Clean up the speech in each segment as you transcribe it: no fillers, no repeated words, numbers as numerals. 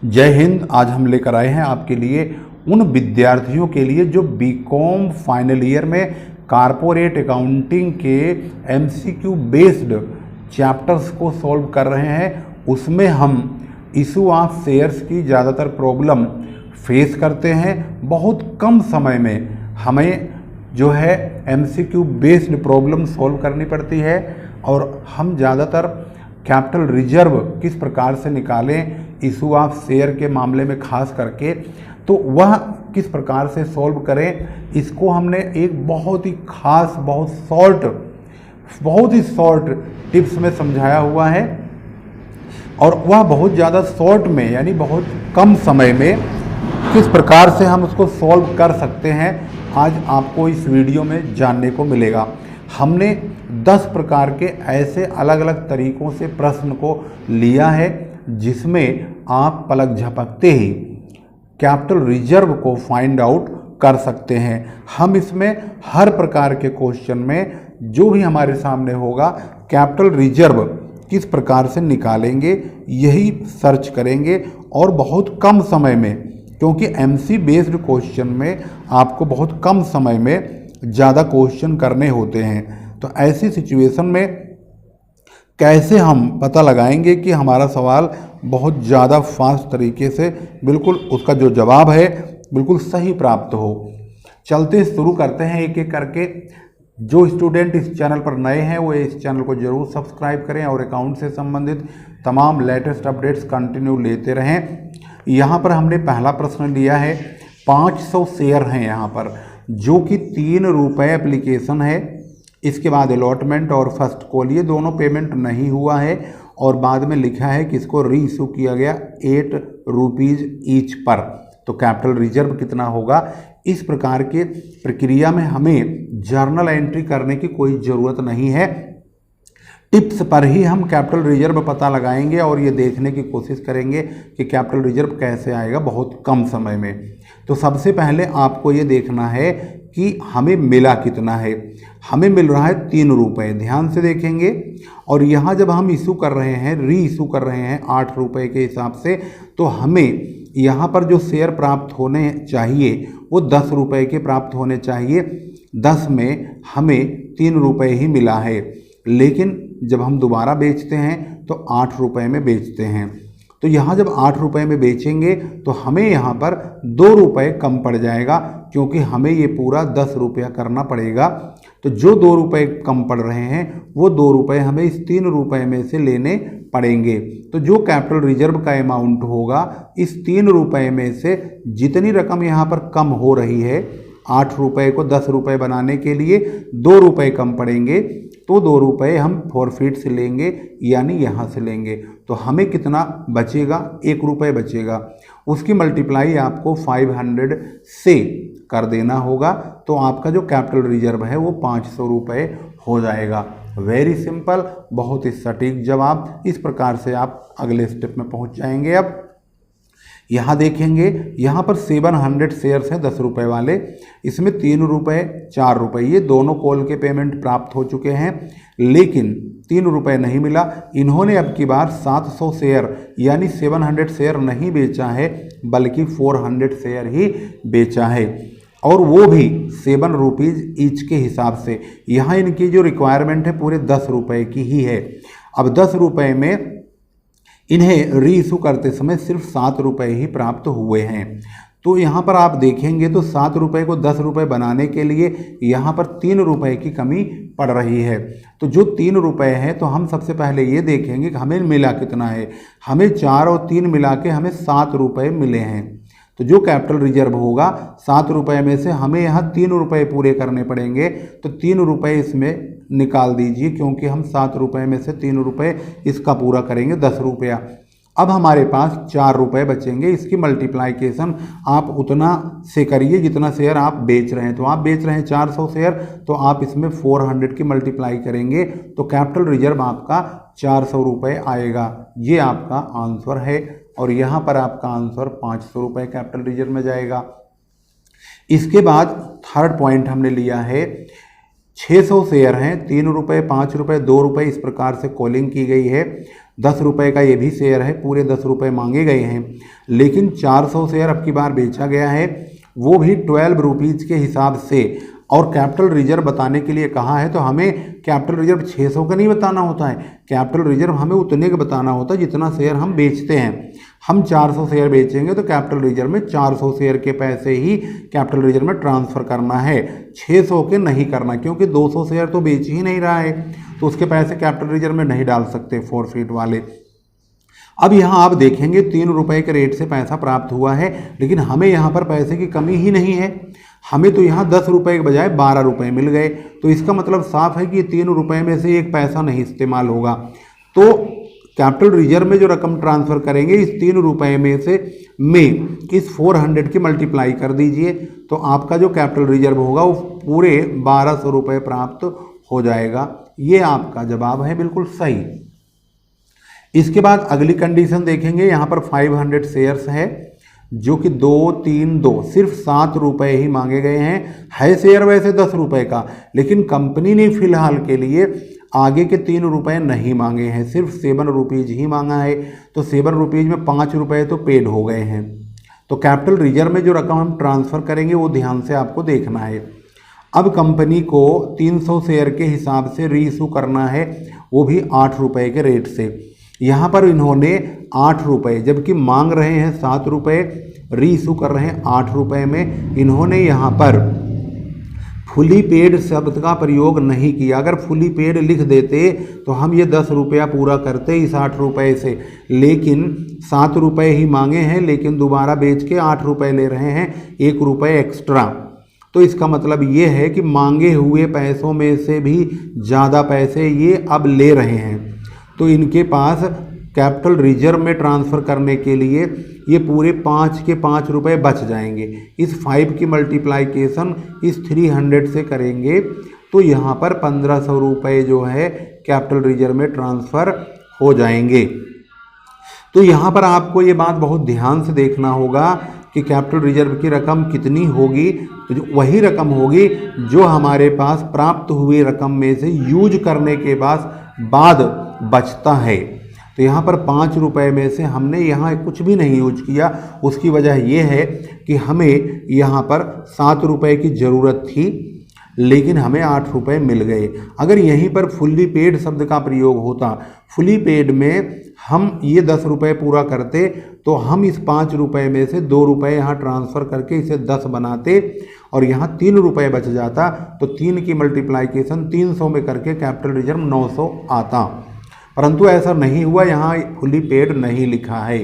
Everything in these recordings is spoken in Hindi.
जय हिंद। आज हम लेकर आए हैं आपके लिए उन विद्यार्थियों के लिए जो बीकॉम फाइनल ईयर में कारपोरेट अकाउंटिंग के एमसीक्यू बेस्ड चैप्टर्स को सॉल्व कर रहे हैं। उसमें हम इशू ऑफ शेयर्स की ज़्यादातर प्रॉब्लम फेस करते हैं। बहुत कम समय में हमें जो है एमसीक्यू बेस्ड प्रॉब्लम सॉल्व करनी पड़ती है और हम ज़्यादातर कैपिटल रिजर्व किस प्रकार से निकालें इशू ऑफ शेयर के मामले में खास करके, तो वह किस प्रकार से सॉल्व करें, इसको हमने एक बहुत ही खास बहुत ही शॉर्ट टिप्स में समझाया हुआ है और वह बहुत ज़्यादा शॉर्ट में यानी बहुत कम समय में किस प्रकार से हम उसको सॉल्व कर सकते हैं आज आपको इस वीडियो में जानने को मिलेगा। हमने 10 प्रकार के ऐसे अलग अलग तरीकों से प्रश्न को लिया है जिसमें आप पलक झपकते ही कैपिटल रिजर्व को फाइंड आउट कर सकते हैं। हम इसमें हर प्रकार के क्वेश्चन में जो भी हमारे सामने होगा कैपिटल रिजर्व किस प्रकार से निकालेंगे यही सर्च करेंगे और बहुत कम समय में, क्योंकि एमसी बेस्ड क्वेश्चन में आपको बहुत कम समय में ज़्यादा क्वेश्चन करने होते हैं। तो ऐसी सिचुएशन में कैसे हम पता लगाएंगे कि हमारा सवाल बहुत ज़्यादा फास्ट तरीके से बिल्कुल उसका जो जवाब है बिल्कुल सही प्राप्त हो। चलते शुरू करते हैं एक एक करके। जो स्टूडेंट इस चैनल पर नए हैं वो इस चैनल को ज़रूर सब्सक्राइब करें और अकाउंट से संबंधित तमाम लेटेस्ट अपडेट्स कंटिन्यू लेते रहें। यहाँ पर हमने पहला प्रश्न लिया है, 500 शेयर हैं यहाँ पर जो कि 3 रुपये एप्लीकेशन है। इसके बाद अलॉटमेंट और फर्स्ट कॉल ये दोनों पेमेंट नहीं हुआ है और बाद में लिखा है कि इसको री इशू किया गया 8 रुपीज़ ईच पर। तो कैपिटल रिजर्व कितना होगा, इस प्रकार के प्रक्रिया में हमें जर्नल एंट्री करने की कोई ज़रूरत नहीं है। टिप्स पर ही हम कैपिटल रिजर्व पता लगाएंगे और ये देखने की कोशिश करेंगे कि कैपिटल रिजर्व कैसे आएगा बहुत कम समय में। तो सबसे पहले आपको ये देखना है कि हमें मिला कितना है। हमें मिल रहा है 3 रुपये, ध्यान से देखेंगे। और यहाँ जब हम इशू कर रहे हैं, री इशू कर रहे हैं 8 रुपये के हिसाब से, तो हमें यहाँ पर जो शेयर प्राप्त होने चाहिए वो 10 रुपये के प्राप्त होने चाहिए। 10 में हमें 3 रुपये ही मिला है, लेकिन जब हम दोबारा बेचते हैं तो 8 रुपये में बेचते हैं। तो यहाँ जब 8 रुपये में बेचेंगे तो हमें यहाँ पर 2 रुपये कम पड़ जाएगा, क्योंकि हमें ये पूरा 10 रुपया करना पड़ेगा। तो जो 2 रुपये कम पड़ रहे हैं वो 2 रुपये हमें इस 3 रुपये में से लेने पड़ेंगे। तो जो कैपिटल रिजर्व का अमाउंट होगा, इस 3 रुपये में से जितनी रकम यहाँ पर कम हो रही है, 8 रुपये को 10 रुपये बनाने के लिए 2 रुपये कम पड़ेंगे, तो 2 रुपये हम फॉरफिट से लेंगे यानी यहाँ से लेंगे। तो हमें कितना बचेगा, 1 रुपये बचेगा। उसकी मल्टीप्लाई आपको 500 से कर देना होगा, तो आपका जो कैपिटल रिजर्व है वो 500 रुपये हो जाएगा। वेरी सिंपल, बहुत ही सटीक जवाब। इस प्रकार से आप अगले स्टेप में पहुँच जाएंगे। अब यहाँ देखेंगे, यहाँ पर 700 शेयर्स हैं 10 रुपये वाले। इसमें 3 रुपये 4 रुपये ये दोनों कॉल के पेमेंट प्राप्त हो चुके हैं, लेकिन 3 रुपये नहीं मिला। इन्होंने अब की बार 700 शेयर यानी 700 शेयर नहीं बेचा है, बल्कि 400 शेयर ही बेचा है, और वो भी 7 रुपीज़ ईच के हिसाब से। यहाँ इनकी जो रिक्वायरमेंट है पूरे 10 रुपये की ही है। अब 10 रुपये में इन्हें री इशू करते समय सिर्फ 7 रुपये ही प्राप्त हुए हैं। तो यहाँ पर आप देखेंगे तो 7 रुपये को 10 रुपये बनाने के लिए यहाँ पर 3 रुपये की कमी पड़ रही है। तो जो 3 रुपये है, तो हम सबसे पहले ये देखेंगे कि हमें मिला कितना है। हमें 4 और 3 मिला के हमें 7 रुपये मिले हैं। तो जो कैपिटल रिजर्व होगा 7 रुपये में से हमें यहाँ 3 रुपये पूरे करने पड़ेंगे। तो 3 रुपये इसमें निकाल दीजिए, क्योंकि हम 7 रुपये में से 3 रुपये इसका पूरा करेंगे 10 रुपया। अब हमारे पास 4 रुपये बचेंगे। इसकी मल्टीप्लाइकेशन आप उतना से करिए जितना शेयर आप बेच रहे हैं। तो आप बेच रहे हैं 400 शेयर, तो आप इसमें 400 की मल्टीप्लाई करेंगे तो कैपिटल रिजर्व आपका 400 रुपये आएगा। ये आपका आंसर है और यहाँ पर आपका आंसर 500 रुपये कैपिटल रिजर्व में जाएगा। इसके बाद थर्ड पॉइंट हमने लिया है 600 शेयर हैं, 3 रुपये, 5 रुपये, 2 रुपये, इस प्रकार से कॉलिंग की गई है। 10 रुपये का ये भी शेयर है, पूरे 10 रुपये मांगे गए हैं। लेकिन 400 शेयर अब की बार बेचा गया है, वो भी 12 रुपीज़ के हिसाब से। और कैपिटल रिजर्व बताने के लिए कहा है, तो हमें कैपिटल रिजर्व 600 का नहीं बताना होता है, कैपिटल रिजर्व हमें उतने का बताना होता है जितना शेयर हम बेचते हैं। हम 400 शेयर बेचेंगे तो कैपिटल रिजर्व में 400 शेयर के पैसे ही कैपिटल रिजर्व में ट्रांसफ़र करना है, 600 के नहीं करना, क्योंकि 200 शेयर तो बेच ही नहीं रहा है, तो उसके पैसे कैपिटल रिजर्व में नहीं डाल सकते फॉरफिट वाले। अब यहाँ आप देखेंगे 3 रुपये के रेट से पैसा प्राप्त हुआ है, लेकिन हमें यहाँ पर पैसे की कमी ही नहीं है, हमें तो यहाँ 10 रुपये के बजाय 12 रुपये मिल गए। तो इसका मतलब साफ है कि 3 रुपये में से एक पैसा नहीं इस्तेमाल होगा। तो कैपिटल रिजर्व में जो रकम ट्रांसफ़र करेंगे, इस 3 रुपये में से इस 400 की मल्टीप्लाई कर दीजिए, तो आपका जो कैपिटल रिजर्व होगा वो पूरे 1200 रुपये प्राप्त हो जाएगा। ये आपका जवाब है बिल्कुल सही। इसके बाद अगली कंडीशन देखेंगे, यहाँ पर 500 शेयर्स है जो कि 2, 3, 2 सिर्फ 7 रुपये ही मांगे गए हैं। है शेयर वैसे 10 रुपये का, लेकिन कंपनी ने फिलहाल के लिए आगे के 3 रुपये नहीं मांगे हैं, सिर्फ 7 रुपीज़ ही मांगा है। तो 7 रुपीज़ में 5 रुपये तो पेड हो गए हैं। तो कैपिटल रिजर्व में जो रकम हम ट्रांसफ़र करेंगे वो ध्यान से आपको देखना है। अब कंपनी को 300 शेयर के हिसाब से रीइशू करना है, वो भी 8 रुपये के रेट से। यहाँ पर इन्होंने 8 रुपये, जबकि मांग रहे हैं 7 रुपये, रीइशू कर रहे हैं 8 रुपये में। इन्होंने यहाँ पर फुली पेड शब्द का प्रयोग नहीं किया। अगर फुली पेड लिख देते तो हम ये 10 रुपया पूरा करते इस 8 रुपये से, लेकिन 7 रुपये ही मांगे हैं, लेकिन दोबारा बेच के 8 रुपये ले रहे हैं, 1 रुपये एक्स्ट्रा। तो इसका मतलब ये है कि मांगे हुए पैसों में से भी ज़्यादा पैसे ये अब ले रहे हैं। तो इनके पास कैपिटल रिजर्व में ट्रांसफ़र करने के लिए ये पूरे 5 के 5 रुपये बच जाएंगे। इस 5 की मल्टीप्लाइकेशन इस 300 से करेंगे तो यहाँ पर 1500 रुपये जो है कैपिटल रिजर्व में ट्रांसफ़र हो जाएंगे। तो यहाँ पर आपको ये बात बहुत ध्यान से देखना होगा कि कैपिटल रिजर्व की रकम कितनी होगी, तो जो वही रकम होगी जो हमारे पास प्राप्त हुई रकम में से यूज करने के बाद बचता है। तो यहाँ पर 5 रुपये में से हमने यहाँ कुछ भी नहीं यूज किया। उसकी वजह ये है कि हमें यहाँ पर 7 रुपये की ज़रूरत थी, लेकिन हमें 8 रुपये मिल गए। अगर यहीं पर फुल्ली पेड शब्द का प्रयोग होता, फुली पेड में हम ये 10 रुपये पूरा करते, तो हम इस 5 रुपये में से 2 रुपये यहाँ ट्रांसफ़र करके इसे 10 बनाते और यहाँ 3 रुपये बच जाता। तो 3 की मल्टीप्लाइकेशन 300 में करके कैपिटल रिजर्व 900 आता, परंतु ऐसा नहीं हुआ, यहाँ फुली पेड नहीं लिखा है।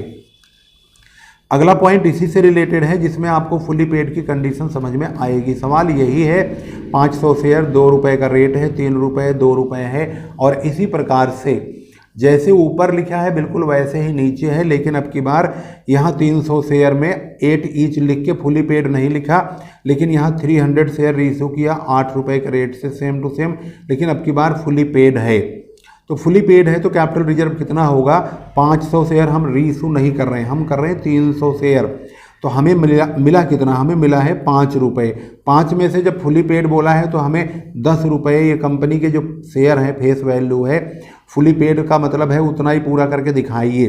अगला पॉइंट इसी से रिलेटेड है, जिसमें आपको फुली पेड की कंडीशन समझ में आएगी। सवाल यही है, 500 शेयर, 2 रुपये का रेट है, 3 रुपये, 2 रुपये है, और इसी प्रकार से जैसे ऊपर लिखा है बिल्कुल वैसे ही नीचे है, लेकिन अब की बार यहाँ 300 शेयर में 8 ईच लिख के फुली पेड नहीं लिखा, लेकिन यहाँ 300 शेयर रीइशू किया 8 रुपये के रेट से सेम टू सेम, लेकिन अब की बार फुली पेड है। तो फुली पेड है तो कैपिटल रिजर्व कितना होगा, 500 शेयर हम रीइशू नहीं कर रहे हैं, हम कर रहे हैं 300 शेयर। तो हमें मिला कितना, हमें मिला है 5 रुपये। 5 में से जब फुली पेड बोला है तो हमें 10 रुपये, ये कंपनी के जो शेयर हैं फेस वैल्यू है, फुली पेड का मतलब है उतना ही पूरा करके दिखाइए।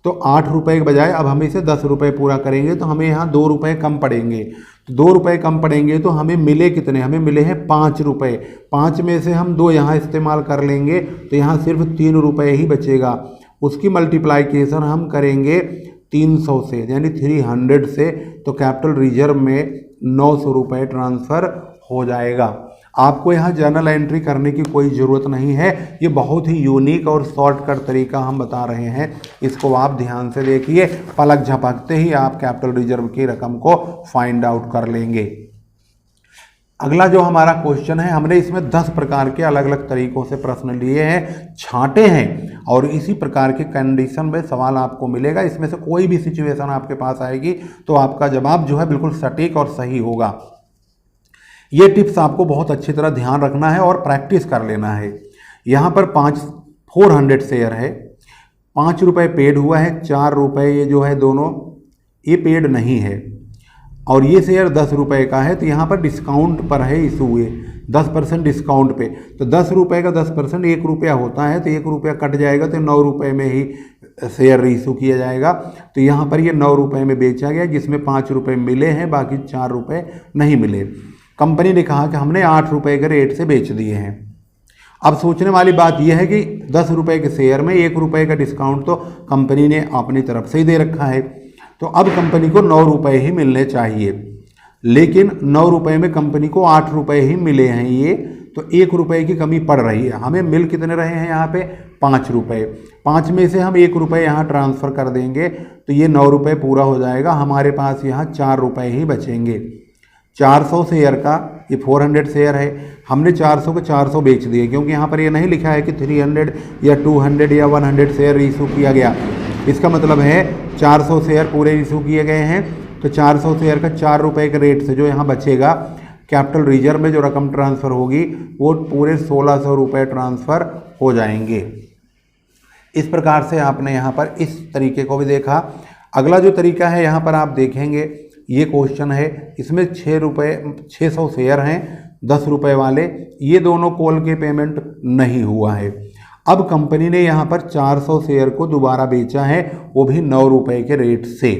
तो 8 रुपये के बजाय अब हम इसे 10 रुपये पूरा करेंगे, तो हमें यहाँ 2 रुपये कम पड़ेंगे। तो 2 रुपये कम पड़ेंगे तो हमें मिले कितने, हमें मिले हैं 5 रुपये। 5 में से हम 2 यहाँ इस्तेमाल कर लेंगे, तो यहाँ सिर्फ 3 रुपये ही बचेगा। उसकी मल्टीप्लाइकेशन हम करेंगे 300 से, यानी 300 से, तो कैपिटल रिजर्व में 900 रुपये ट्रांसफ़र हो जाएगा। आपको यहाँ जर्नल एंट्री करने की कोई ज़रूरत नहीं है, ये बहुत ही यूनिक और शॉर्टकट तरीका हम बता रहे हैं, इसको आप ध्यान से देखिए, पलक झपकते ही आप कैपिटल रिजर्व की रकम को फाइंड आउट कर लेंगे। अगला जो हमारा क्वेश्चन है, हमने इसमें 10 प्रकार के अलग अलग तरीकों से प्रश्न लिए हैं, छांटे हैं, और इसी प्रकार के कंडीशन में सवाल आपको मिलेगा। इसमें से कोई भी सिचुएशन आपके पास आएगी तो आपका जवाब जो है बिल्कुल सटीक और सही होगा। ये टिप्स आपको बहुत अच्छी तरह ध्यान रखना है और प्रैक्टिस कर लेना है। यहाँ पर 400 शेयर है, 5 रुपये पेड हुआ है, 4 रुपये ये जो है दोनों ये पेड नहीं है, और ये शेयर 10 रुपये का है, तो यहाँ पर डिस्काउंट पर है इशू हुए। 10% डिस्काउंट पे, तो 10 रुपये का 10% 1 रुपया होता है, तो 1 रुपया कट जाएगा तो 9 रुपये में ही शेयर रीइशू किया जाएगा। तो यहाँ पर ये 9 रुपये में बेचा गया, जिसमें 5 रुपये मिले हैं, बाकी 4 रुपये नहीं मिले। कंपनी ने कहा कि हमने 8 रुपये के रेट से बेच दिए हैं। अब सोचने वाली बात यह है कि 10 रुपये के शेयर में 1 रुपये का डिस्काउंट तो कंपनी ने अपनी तरफ से ही दे रखा है, तो अब कंपनी को 9 रुपये ही मिलने चाहिए, लेकिन 9 रुपये में कंपनी को 8 रुपये ही मिले हैं ये, तो 1 रुपये की कमी पड़ रही है। हमें मिल कितने रहे हैं यहाँ पे 5 रुपये, 5 में से हम 1 रुपये यहाँ ट्रांसफ़र कर देंगे तो ये 9 रुपये पूरा हो जाएगा, हमारे पास यहाँ 4 रुपये ही बचेंगे। 400 शेयर का ये 400 शेयर है, हमने 400 को 400 बेच दिए, क्योंकि यहाँ पर ये नहीं लिखा है कि 300 या 200 या 100 शेयर इशू किया गया। इसका मतलब है 400 शेयर पूरे इशू किए गए हैं, तो 400 शेयर का 4 रुपये के रेट से जो यहाँ बचेगा कैपिटल रिजर्व में जो रकम ट्रांसफ़र होगी वो पूरे 1600 रुपये ट्रांसफ़र हो जाएंगे। इस प्रकार से आपने यहाँ पर इस तरीके को भी देखा। अगला जो तरीका है यहाँ पर आप देखेंगे, ये क्वेश्चन है, इसमें 600 शेयर हैं 10 रुपये वाले, ये दोनों कॉल के पेमेंट नहीं हुआ है। अब कंपनी ने यहाँ पर 400 शेयर को दोबारा बेचा है, वो भी 9 रुपये के रेट से।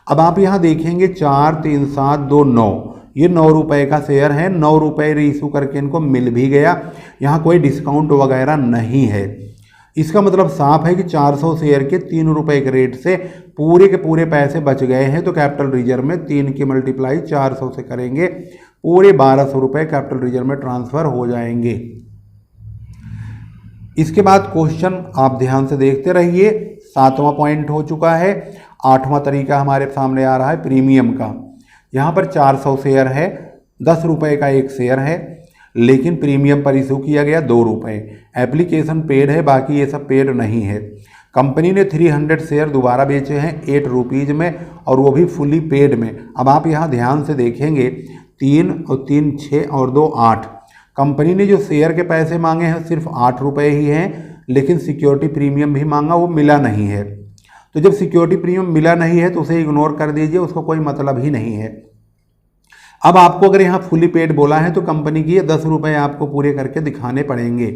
अब आप यहाँ देखेंगे 4, 3, 7, 2, 9, ये 9 रुपये का शेयर है, 9 रुपये रीइशू करके इनको मिल भी गया, यहाँ कोई डिस्काउंट वगैरह नहीं है। इसका मतलब साफ है कि 400 शेयर के 3 रुपये के रेट से पूरे के पूरे पैसे बच गए हैं, तो कैपिटल रिजर्व में 3 की मल्टीप्लाई 400 से करेंगे, पूरे 1200 रुपये कैपिटल रिजर्व में ट्रांसफ़र हो जाएंगे। इसके बाद क्वेश्चन आप ध्यान से देखते रहिए, 7वां पॉइंट हो चुका है। 8वां तरीका हमारे सामने आ रहा है प्रीमियम का। यहाँ पर 400 शेयर है, 10 रुपये का एक शेयर है, लेकिन प्रीमियम पर इशू किया गया 2 रुपये। एप्लीकेशन पेड है, बाकी ये सब पेड नहीं है। कंपनी ने 300 शेयर दोबारा बेचे हैं 8 रुपीज़ में, और वो भी फुली पेड में। अब आप यहाँ ध्यान से देखेंगे, 3 और 3 6 और 2 8। कंपनी ने जो शेयर के पैसे मांगे हैं सिर्फ 8 रुपये ही हैं, लेकिन सिक्योरिटी प्रीमियम भी मांगा, वो मिला नहीं है। तो जब सिक्योरिटी प्रीमियम मिला नहीं है तो उसे इग्नोर कर दीजिए, उसको कोई मतलब ही नहीं है। अब आपको अगर यहाँ फुली पेड बोला है तो कंपनी की ये 10 रुपये आपको पूरे करके दिखाने पड़ेंगे।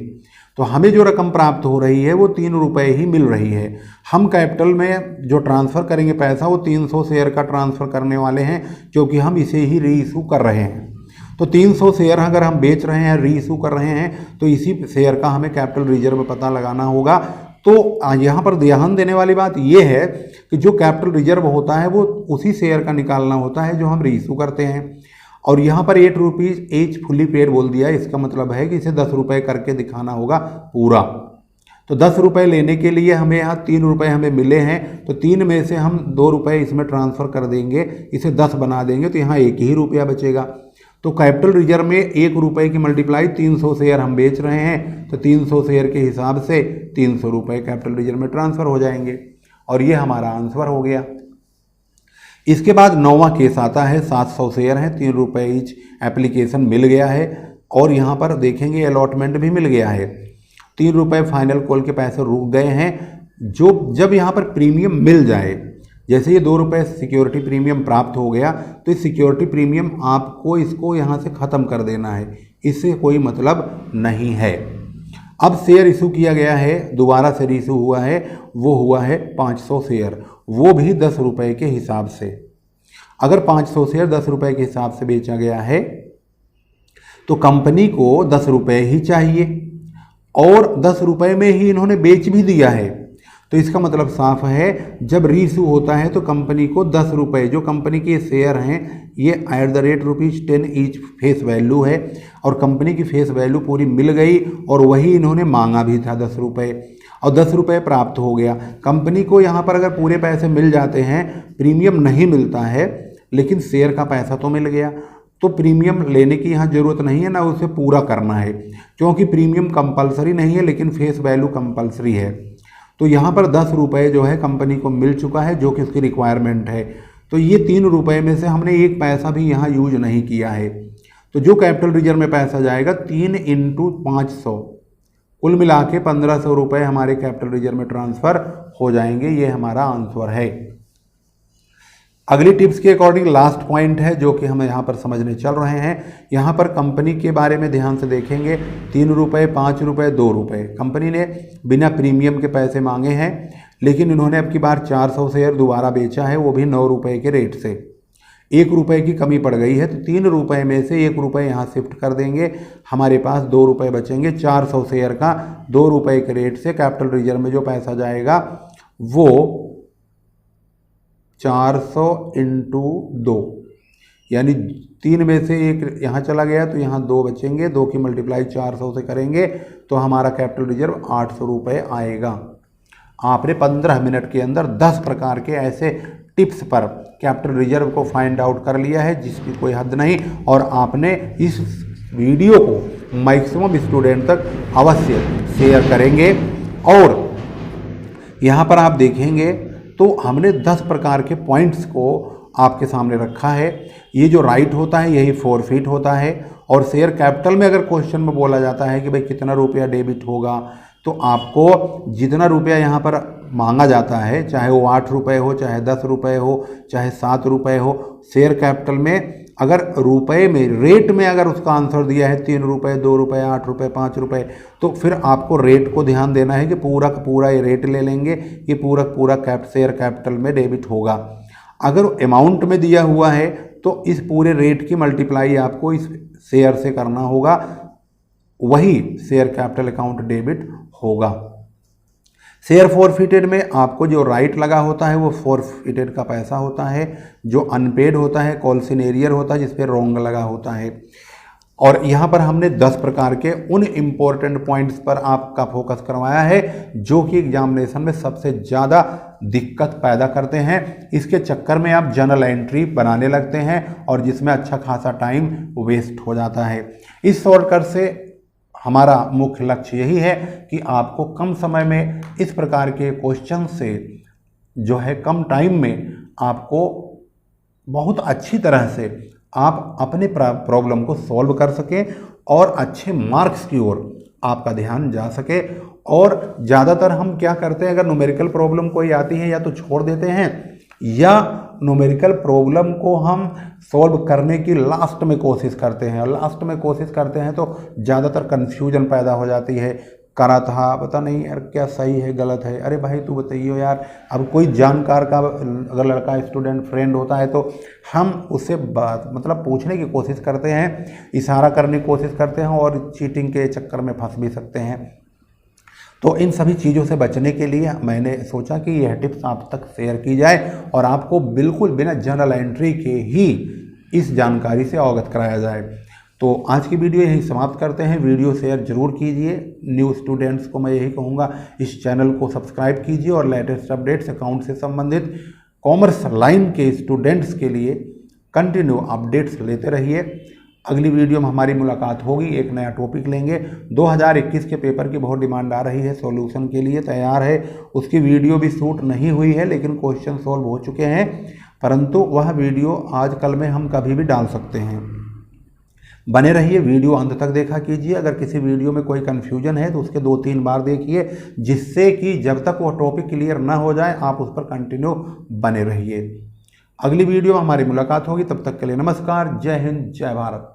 तो हमें जो रकम प्राप्त हो रही है वो 3 रुपये ही मिल रही है। हम कैपिटल में जो ट्रांसफ़र करेंगे पैसा वो 300 शेयर का ट्रांसफ़र करने वाले हैं, क्योंकि हम इसे ही रीइशू कर रहे हैं। तो 300 शेयर अगर हम बेच रहे हैं, रीइशू कर रहे हैं, तो इसी शेयर का हमें कैपिटल रिजर्व में पता लगाना होगा। तो यहाँ पर ध्यान देने वाली बात यह है कि जो कैपिटल रिजर्व होता है वो उसी शेयर का निकालना होता है जो हम रीइशू करते हैं। और यहाँ पर 8 रुपीज़ एच फुली पेड बोल दिया, इसका मतलब है कि इसे 10 रुपये करके दिखाना होगा पूरा। तो 10 रुपये लेने के लिए हमें यहाँ 3 रुपये हमें मिले हैं, तो 3 में से हम 2 रुपये इसमें ट्रांसफ़र कर देंगे, इसे 10 बना देंगे, तो यहाँ 1 ही रुपया बचेगा। तो कैपिटल रिजर्व में 1 रुपये की मल्टीप्लाई 300 शेयर हम बेच रहे हैं, तो 300 शेयर के हिसाब से 300 रुपये कैपिटल रिजर्व में ट्रांसफ़र हो जाएंगे, और ये हमारा आंसर हो गया। इसके बाद 9वां केस आता है, 700 शेयर हैं, 3 रुपये ईच एप्लीकेशन मिल गया है, और यहाँ पर देखेंगे अलॉटमेंट भी मिल गया है। 3 रुपये फाइनल कॉल के पैसे रुक गए हैं। जब यहाँ पर प्रीमियम मिल जाए, जैसे ये 2 रुपये सिक्योरिटी प्रीमियम प्राप्त हो गया, तो इस सिक्योरिटी प्रीमियम आपको इसको यहाँ से ख़त्म कर देना है, इससे कोई मतलब नहीं है। अब शेयर इशू किया गया है, दोबारा शेयर इशू हुआ है, वो हुआ है 500 शेयर, वो भी 10 रुपये के हिसाब से। अगर 500 शेयर 10 रुपये के हिसाब से बेचा गया है तो कंपनी को 10 रुपये ही चाहिए, और 10 रुपये में ही इन्होंने बेच भी दिया है। तो इसका मतलब साफ है, जब रीइशू होता है तो कंपनी को 10 रुपये, जो कंपनी के शेयर हैं ये @10 ईच फेस वैल्यू है, और कंपनी की फेस वैल्यू पूरी मिल गई, और वही इन्होंने मांगा भी था 10 रुपये, और 10 रुपये प्राप्त हो गया। कंपनी को यहाँ पर अगर पूरे पैसे मिल जाते हैं, प्रीमियम नहीं मिलता है, लेकिन शेयर का पैसा तो मिल गया, तो प्रीमियम लेने की यहाँ ज़रूरत नहीं है, ना उसे पूरा करना है, क्योंकि प्रीमियम कंपलसरी नहीं है, लेकिन फेस वैल्यू कंपलसरी है। तो यहाँ पर 10 रुपये जो है कंपनी को मिल चुका है, जो कि उसकी रिक्वायरमेंट है। तो ये 3 रुपये में से हमने 1 पैसा भी यहाँ यूज नहीं किया है। तो जो कैपिटल रिजर्व में पैसा जाएगा 3 × 500, कुल मिला के 1500 रुपये हमारे कैपिटल रिजर्व में ट्रांसफ़र हो जाएंगे। ये हमारा आंसर है। अगली टिप्स के अकॉर्डिंग लास्ट पॉइंट है जो कि हम यहाँ पर समझने चल रहे हैं। यहाँ पर कंपनी के बारे में ध्यान से देखेंगे। 3 रुपये, 5 रुपये, 2 रुपये कंपनी ने बिना प्रीमियम के पैसे मांगे हैं, लेकिन इन्होंने अब की बार 400 शेयर दोबारा बेचा है, वो भी 9 रुपये के रेट से। 1 रुपये की कमी पड़ गई है, तो 3 रुपये में से 1 रुपये यहाँ शिफ्ट कर देंगे, हमारे पास 2 रुपये बचेंगे। 400 शेयर का 2 रुपये के रेट से कैपिटल रिजर्व में जो पैसा जाएगा वो 400 इंटू 2, यानी 3 में से 1 यहाँ चला गया तो यहाँ 2 बचेंगे। 2 की मल्टीप्लाई 400 से करेंगे तो हमारा कैपिटल रिजर्व 800 रुपये आएगा। आपने 15 मिनट के अंदर 10 प्रकार के ऐसे टिप्स पर कैपिटल रिजर्व को फाइंड आउट कर लिया है जिसकी कोई हद नहीं, और आपने इस वीडियो को मैक्सिमम स्टूडेंट तक अवश्य शेयर करेंगे। और यहाँ पर आप देखेंगे तो हमने 10 प्रकार के पॉइंट्स को आपके सामने रखा है। ये जो राइट होता है यही फॉरफिट होता है, और शेयर कैपिटल में अगर क्वेश्चन में बोला जाता है कि भाई कितना रुपया डेबिट होगा, तो आपको जितना रुपया यहाँ पर मांगा जाता है, चाहे वो 8 रुपये हो, चाहे 10 रुपये हो, चाहे 7 रुपये हो, शेयर कैपिटल में अगर रुपए में रेट में अगर उसका आंसर दिया है 3 रुपये, 2 रुपये, 8 रुपये, 5 रुपये, तो फिर आपको रेट को ध्यान देना है कि पूरा का पूरा ये रेट ले लेंगे, ये पूरा शेयर कैपिटल में डेबिट होगा। अगर अमाउंट में दिया हुआ है तो इस पूरे रेट की मल्टीप्लाई आपको इस शेयर से करना होगा, वही शेयर कैपिटल अकाउंट डेबिट होगा। शेयर फॉरफिटेड में आपको जो राइट लगा होता है वो फॉरफिटेड का पैसा होता है, जो अनपेड होता है कॉल्सिनेरियर होता है जिस पे रोंग लगा होता है। और यहाँ पर हमने 10 प्रकार के उन इम्पोर्टेंट पॉइंट्स पर आपका फोकस करवाया है जो कि एग्जामिनेशन में सबसे ज़्यादा दिक्कत पैदा करते हैं। इसके चक्कर में आप जर्नल एंट्री बनाने लगते हैं और जिसमें अच्छा खासा टाइम वेस्ट हो जाता है। इस शॉर्टकट से हमारा मुख्य लक्ष्य यही है कि आपको कम समय में इस प्रकार के क्वेश्चन से जो है कम टाइम में आपको बहुत अच्छी तरह से आप अपने प्रॉब्लम को सॉल्व कर सकें और अच्छे मार्क्स की ओर आपका ध्यान जा सके। और ज़्यादातर हम क्या करते हैं, अगर न्यूमेरिकल प्रॉब्लम कोई आती है या तो छोड़ देते हैं या न्यूमेरिकल प्रॉब्लम को हम सॉल्व करने की लास्ट में कोशिश करते हैं, और लास्ट में कोशिश करते हैं तो ज़्यादातर कन्फ्यूजन पैदा हो जाती है। करा था पता नहीं यार क्या सही है गलत है, अरे भाई तू बताइए यार। अब कोई जानकार का अगर लड़का स्टूडेंट फ्रेंड होता है तो हम उससे बात मतलब पूछने की कोशिश करते हैं, इशारा करने की कोशिश करते हैं और चीटिंग के चक्कर में फंस भी सकते हैं। तो इन सभी चीज़ों से बचने के लिए मैंने सोचा कि यह टिप्स आप तक शेयर की जाए और आपको बिल्कुल बिना जर्नल एंट्री के ही इस जानकारी से अवगत कराया जाए। तो आज की वीडियो यहीं समाप्त करते हैं। वीडियो शेयर जरूर कीजिए। न्यू स्टूडेंट्स को मैं यही कहूँगा, इस चैनल को सब्सक्राइब कीजिए और लेटेस्ट अपडेट्स अकाउंट से संबंधित कॉमर्स लाइन के स्टूडेंट्स के लिए कंटिन्यू अपडेट्स लेते रहिए। अगली वीडियो में हमारी मुलाकात होगी, एक नया टॉपिक लेंगे। 2021 के पेपर की बहुत डिमांड आ रही है, सॉल्यूशन के लिए तैयार है। उसकी वीडियो भी शूट नहीं हुई है लेकिन क्वेश्चन सॉल्व हो चुके हैं, परंतु वह वीडियो आजकल में हम कभी भी डाल सकते हैं। बने रहिए, वीडियो अंत तक देखा कीजिए। अगर किसी वीडियो में कोई कन्फ्यूजन है तो उसके 2-3 बार देखिए, जिससे कि जब तक वो टॉपिक क्लियर ना हो जाए आप उस पर कंटिन्यू बने रहिए। अगली वीडियो में हमारी मुलाकात होगी, तब तक के लिए नमस्कार। जय हिंद, जय भारत।